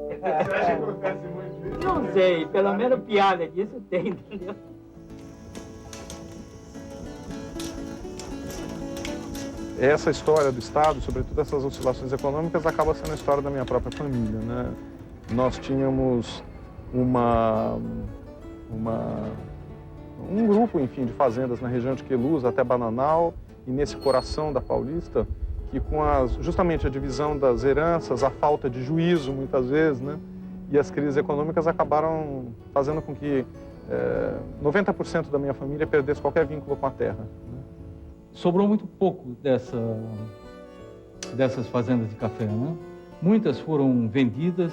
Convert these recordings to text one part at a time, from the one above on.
Você acha que acontece muito isso? Não sei, pelo menos piada disso tem, entendeu? Essa história do Estado, sobretudo essas oscilações econômicas, acaba sendo a história da minha própria família, né? Nós tínhamos um grupo, enfim, de fazendas na região de Queluz até Bananal e nesse coração da Paulista, que com justamente a divisão das heranças, a falta de juízo muitas vezes, né? E as crises econômicas acabaram fazendo com que 90% da minha família perdesse qualquer vínculo com a terra, né? Sobrou muito pouco dessas fazendas de café, né? Muitas foram vendidas,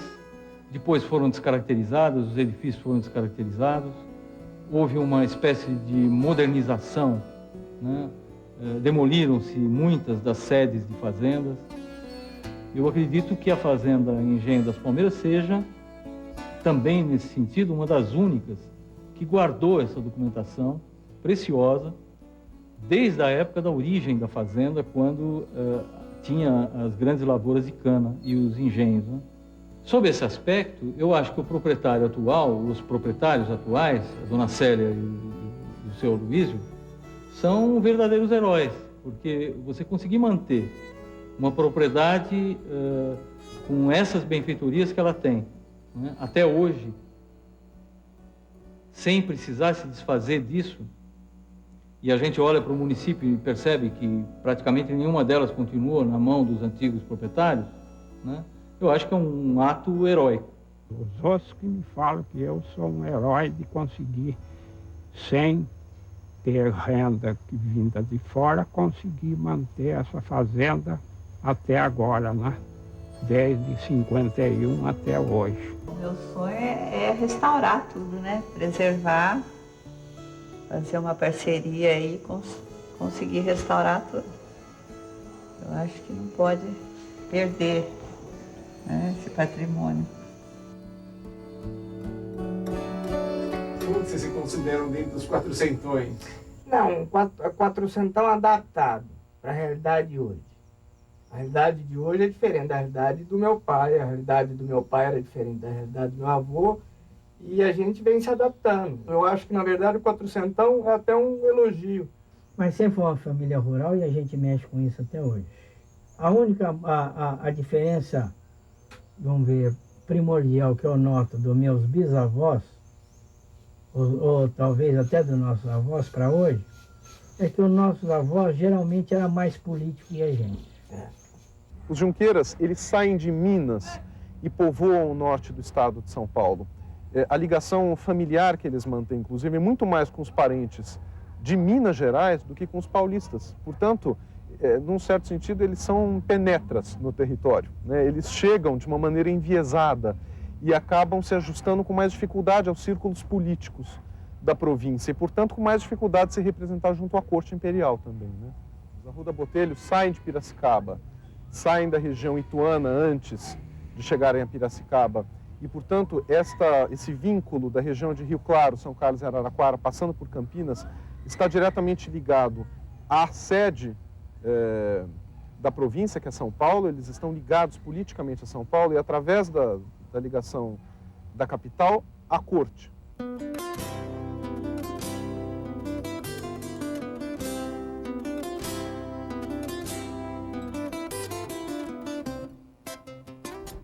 depois foram descaracterizadas, os edifícios foram descaracterizados, houve uma espécie de modernização, né? Demoliram-se muitas das sedes de fazendas. Eu acredito que a fazenda Engenho das Palmeiras seja, também nesse sentido, uma das únicas que guardou essa documentação preciosa desde a época da origem da fazenda, quando tinha as grandes lavouras de cana e os engenhos, né? Sob esse aspecto, eu acho que o proprietário atual, os proprietários atuais, a dona Célia e o seu Luísio, são verdadeiros heróis, porque você conseguir manter uma propriedade com essas benfeitorias que ela tem, né, até hoje, sem precisar se desfazer disso, e a gente olha para o município e percebe que praticamente nenhuma delas continua na mão dos antigos proprietários, né, eu acho que é um ato heróico. Os outros que me falam que eu sou um herói de conseguir, sem ter renda vinda de fora, conseguir manter essa fazenda até agora, né? Desde 51 até hoje. O meu sonho é restaurar tudo, né? Preservar, fazer uma parceria aí, conseguir restaurar tudo. Eu acho que não pode perder, né, esse patrimônio. Como vocês se consideram dentro dos quatrocentões? Não, quatrocentão adaptado para a realidade de hoje. A realidade de hoje é diferente da realidade do meu pai, a realidade do meu pai era diferente da realidade do meu avô, e a gente vem se adaptando. Eu acho que, na verdade, o quatrocentão é até um elogio. Mas sempre foi uma família rural e a gente mexe com isso até hoje. A única a diferença, vamos ver, primordial que eu noto dos meus bisavós, ou talvez até dos nossos avós para hoje, é que os nossos avós geralmente eram mais políticos que a gente. Os Junqueiras, eles saem de Minas e povoam o norte do estado de São Paulo. A ligação familiar que eles mantêm, inclusive, é muito mais com os parentes de Minas Gerais do que com os paulistas. Portanto, num certo sentido, eles são penetras no território, né? Eles chegam de uma maneira enviesada e acabam se ajustando com mais dificuldade aos círculos políticos da província e, portanto, com mais dificuldade de se representar junto à corte imperial também, né? Os Arruda Botelho saem de Piracicaba, saem da região ituana antes de chegarem a Piracicaba e, portanto, esse vínculo da região de Rio Claro, São Carlos e Araraquara, passando por Campinas, está diretamente ligado à sede da província, que é São Paulo. Eles estão ligados politicamente a São Paulo e, através da ligação da capital, à corte.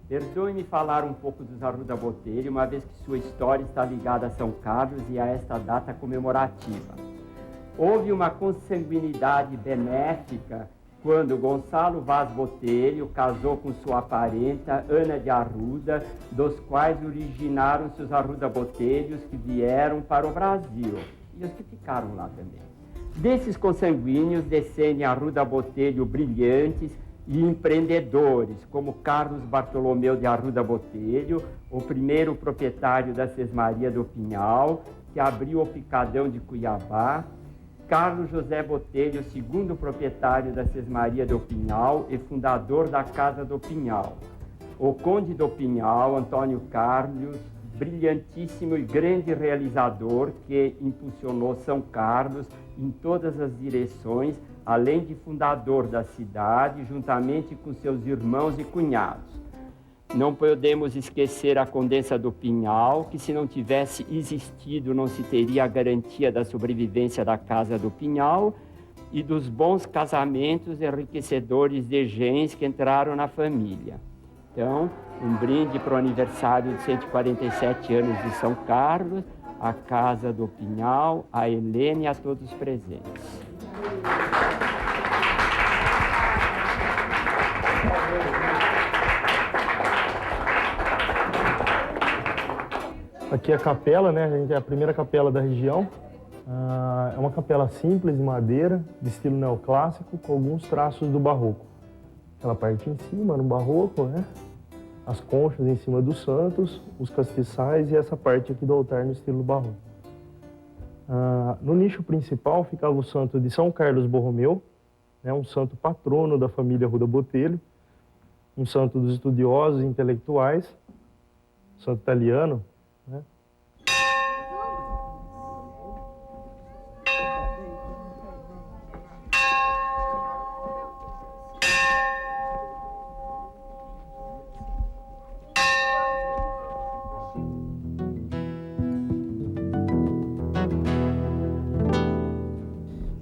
Perdoe-me falar um pouco dos Arruda Botelho, uma vez que sua história está ligada a São Carlos e a esta data comemorativa. Houve uma consanguinidade benéfica quando Gonçalo Vaz Botelho casou com sua parenta, Ana de Arruda, dos quais originaram-se os Arruda Botelhos que vieram para o Brasil e os que ficaram lá também. Desses consanguíneos descendem Arruda Botelho brilhantes e empreendedores, como Carlos Bartolomeu de Arruda Botelho, o primeiro proprietário da Sesmaria do Pinhal, que abriu o Picadão de Cuiabá, Carlos José Botelho, segundo proprietário da Sesmaria do Pinhal e fundador da Casa do Pinhal, o Conde do Pinhal, Antônio Carlos, brilhantíssimo e grande realizador que impulsionou São Carlos em todas as direções, além de fundador da cidade, juntamente com seus irmãos e cunhados. Não podemos esquecer a Condessa do Pinhal, que se não tivesse existido, não se teria a garantia da sobrevivência da Casa do Pinhal e dos bons casamentos enriquecedores de gens que entraram na família. Então, um brinde para o aniversário de 147 anos de São Carlos, a Casa do Pinhal, a Helena e a todos os presentes. Aqui é a capela, né? A gente é a primeira capela da região. É uma capela simples, de madeira, de estilo neoclássico, com alguns traços do barroco. Aquela parte em cima, no barroco, né? As conchas em cima dos santos, os castiçais e essa parte aqui do altar no estilo barroco. No nicho principal ficava o santo de São Carlos Borromeu, né? Um santo patrono da família Arruda Botelho, um santo dos estudiosos e intelectuais, santo italiano, né?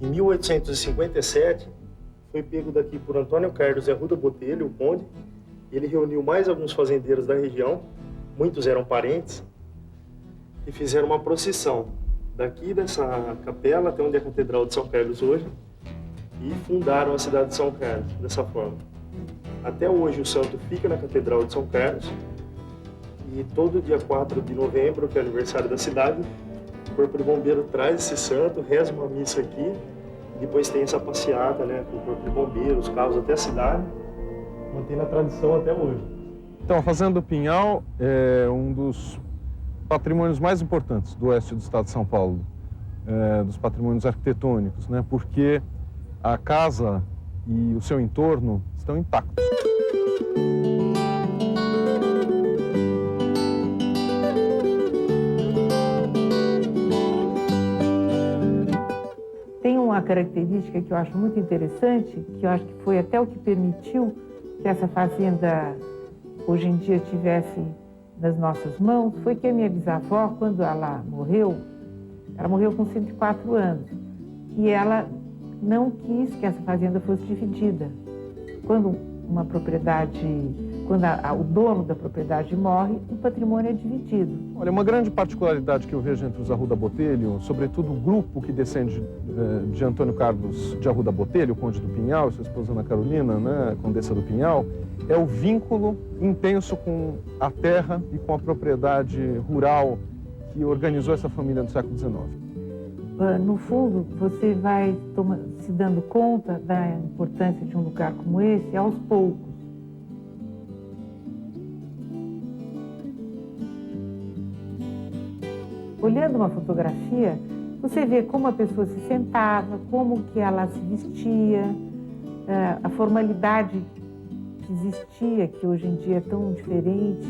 Em 1857, foi pego daqui por Antônio Carlos Arruda Botelho, o conde. Ele reuniu mais alguns fazendeiros da região, muitos eram parentes, e fizeram uma procissão daqui dessa capela até onde é a Catedral de São Carlos hoje, e fundaram a cidade de São Carlos dessa forma. Até hoje o santo fica na Catedral de São Carlos, e todo dia 4 de novembro, que é o aniversário da cidade, o Corpo de Bombeiro traz esse santo, reza uma missa aqui, e depois tem essa passeata, né, com o Corpo de Bombeiro, os carros até a cidade, mantém a tradição até hoje. Então, a Fazenda do Pinhal é um dos patrimônios mais importantes do oeste do estado de São Paulo, dos patrimônios arquitetônicos, né? Porque a casa e o seu entorno estão intactos. Tem uma característica que eu acho muito interessante, que eu acho que foi até o que permitiu que essa fazenda hoje em dia estivesse nas nossas mãos, foi que a minha bisavó, quando ela morreu com 104 anos, e ela não quis que essa fazenda fosse dividida. Quando uma propriedade, o dono da propriedade morre, o patrimônio é dividido. Olha, uma grande particularidade que eu vejo entre os Arruda Botelho, sobretudo o grupo que descende de Antônio Carlos de Arruda Botelho, o conde do Pinhal, sua esposa Ana Carolina, né, condessa do Pinhal, é o vínculo intenso com a terra e com a propriedade rural que organizou essa família no século XIX. No fundo, você vai se dando conta da importância de um lugar como esse aos poucos. Olhando uma fotografia, você vê como a pessoa se sentava, como que ela se vestia, a formalidade que existia, que hoje em dia é tão diferente.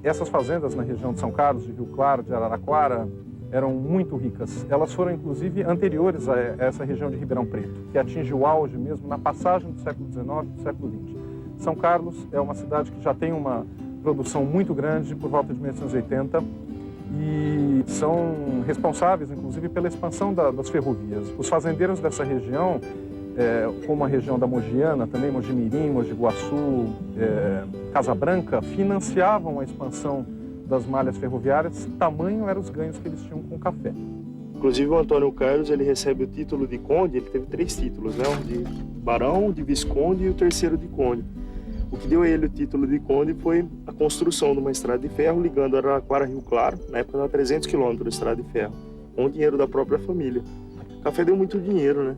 Essas fazendas na região de São Carlos, de Rio Claro, de Araraquara, eram muito ricas. Elas foram, inclusive, anteriores a essa região de Ribeirão Preto, que atinge o auge mesmo na passagem do século XIX e do século XX. São Carlos é uma cidade que já tem uma produção muito grande por volta de 1880 e são responsáveis, inclusive, pela expansão das ferrovias. Os fazendeiros dessa região, como a região da Mogiana, também Mojimirim, Mogi Guaçu, Casa Branca, financiavam a expansão das malhas ferroviárias, tamanho eram os ganhos que eles tinham com o café. Inclusive o Antônio Carlos, ele recebe o título de conde, ele teve 3 títulos, né? Um de barão, de visconde e o terceiro de conde. O que deu a ele o título de conde foi a construção de uma estrada de ferro ligando Araraquara a Rio Claro, na época era 300 quilômetros de estrada de ferro, com o dinheiro da própria família. O café deu muito dinheiro, né?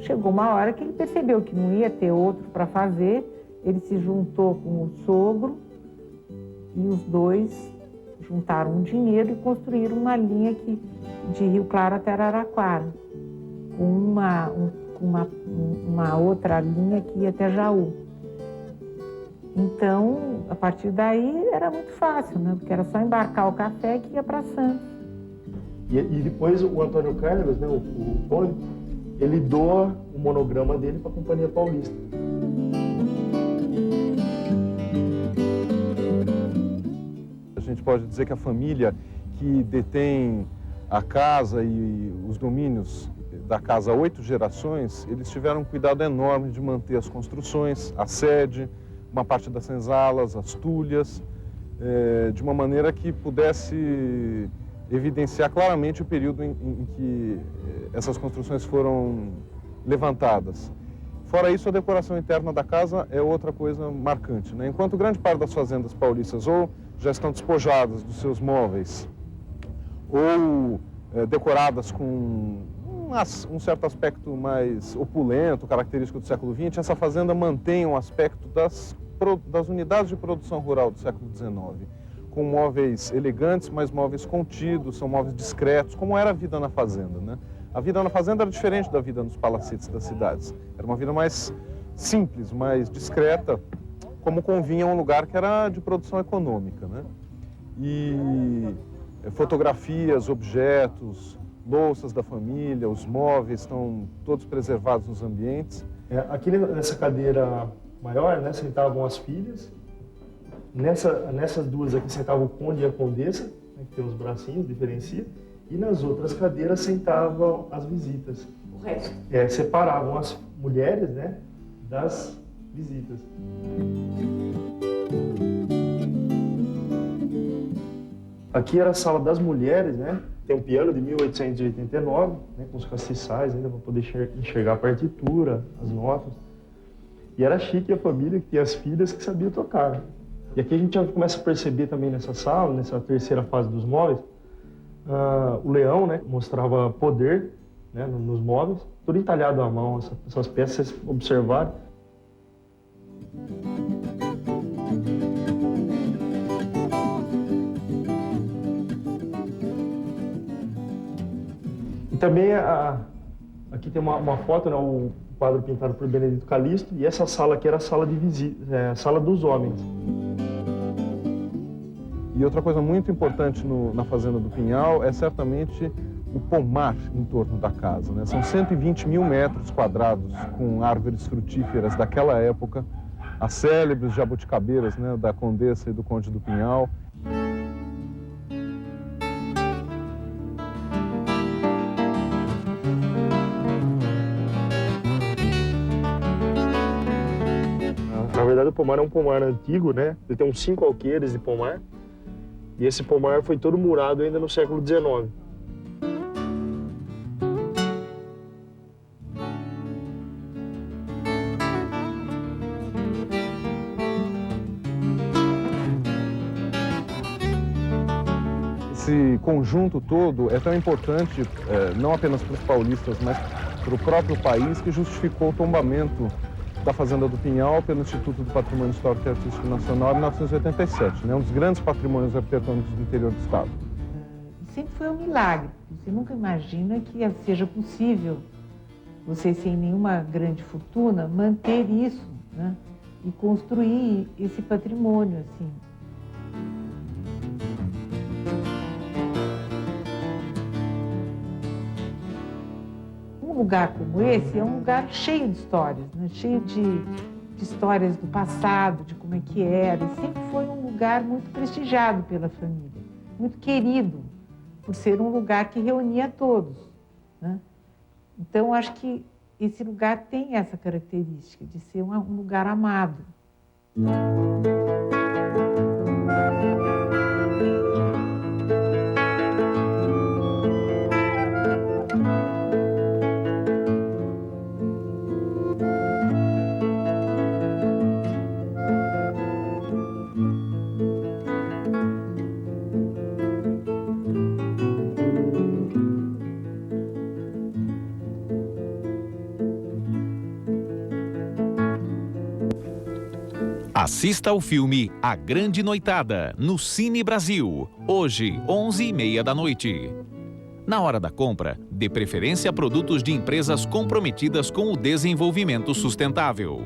Chegou uma hora que ele percebeu que não ia ter outro para fazer, ele se juntou com o sogro e os dois juntaram um dinheiro e construíram uma linha de Rio Claro até Araraquara, com uma outra linha que ia até Jaú. Então, a partir daí era muito fácil, né? Porque era só embarcar o café que ia para Santos. E depois o Antônio Carlos, né, o Conde, ele doa o monograma dele para a Companhia Paulista. A gente pode dizer que a família que detém a casa e os domínios da casa há 8 gerações, eles tiveram um cuidado enorme de manter as construções, a sede, uma parte das senzalas, as tulhas, de uma maneira que pudesse evidenciar claramente o período em que essas construções foram levantadas. Fora isso, a decoração interna da casa é outra coisa marcante, né? Enquanto grande parte das fazendas paulistas ou já estão despojadas dos seus móveis ou decoradas com um certo aspecto mais opulento, característico do século XX, essa fazenda mantém um aspecto das unidades de produção rural do século XIX, com móveis elegantes, mas móveis contidos, são móveis discretos, como era a vida na fazenda, né? A vida na fazenda era diferente da vida nos palacetes das cidades. Era uma vida mais simples, mais discreta, como convinha a um lugar que era de produção econômica, né? E fotografias, objetos, louças da família, os móveis estão todos preservados nos ambientes. Aqui nessa cadeira maior, né, sentavam as filhas. Nessas duas aqui sentava o conde e a condessa, né, que tem os bracinhos, diferencia. E nas outras cadeiras sentavam as visitas. O resto? Separavam as mulheres, né, das visitas. Aqui era a sala das mulheres, né? Tem um piano de 1889, né, com os castiçais ainda para poder enxergar a partitura, as notas. E era chique a família que tinha as filhas que sabiam tocar. E aqui a gente já começa a perceber também nessa sala, nessa terceira fase dos móveis, o leão, né, mostrava poder, né, nos móveis, tudo entalhado à mão, essas peças, vocês observarem. E também aqui tem uma foto, né, o quadro pintado por Benedito Calixto, e essa sala aqui era a sala de visita, a sala dos homens. E outra coisa muito importante na Fazenda do Pinhal é certamente o pomar em torno da casa, né? São 120 mil metros quadrados com árvores frutíferas daquela época, as célebres jabuticabeiras, né, da Condessa e do Conde do Pinhal. Na verdade, o pomar é um pomar antigo, né? Ele tem uns 5 alqueires de pomar. E esse pomar foi todo murado ainda no século XIX. Esse conjunto todo é tão importante, não apenas para os paulistas, mas para o próprio país, que justificou o tombamento da Fazenda do Pinhal pelo Instituto do Patrimônio Histórico e Artístico Nacional em 1987, né? Um dos grandes patrimônios arquitetônicos do interior do estado. Sempre foi um milagre. Você nunca imagina que seja possível você, sem nenhuma grande fortuna, manter isso, né? E construir esse patrimônio, assim. Um lugar como esse é um lugar cheio de histórias, né? Cheio de histórias do passado, de como é que era. E sempre foi um lugar muito prestigiado pela família, muito querido, por ser um lugar que reunia todos, né? Então, acho que esse lugar tem essa característica de ser um lugar amado. Assista ao filme A Grande Noitada, no Cine Brasil, hoje, 11h30 da noite. Na hora da compra, dê preferência a produtos de empresas comprometidas com o desenvolvimento sustentável.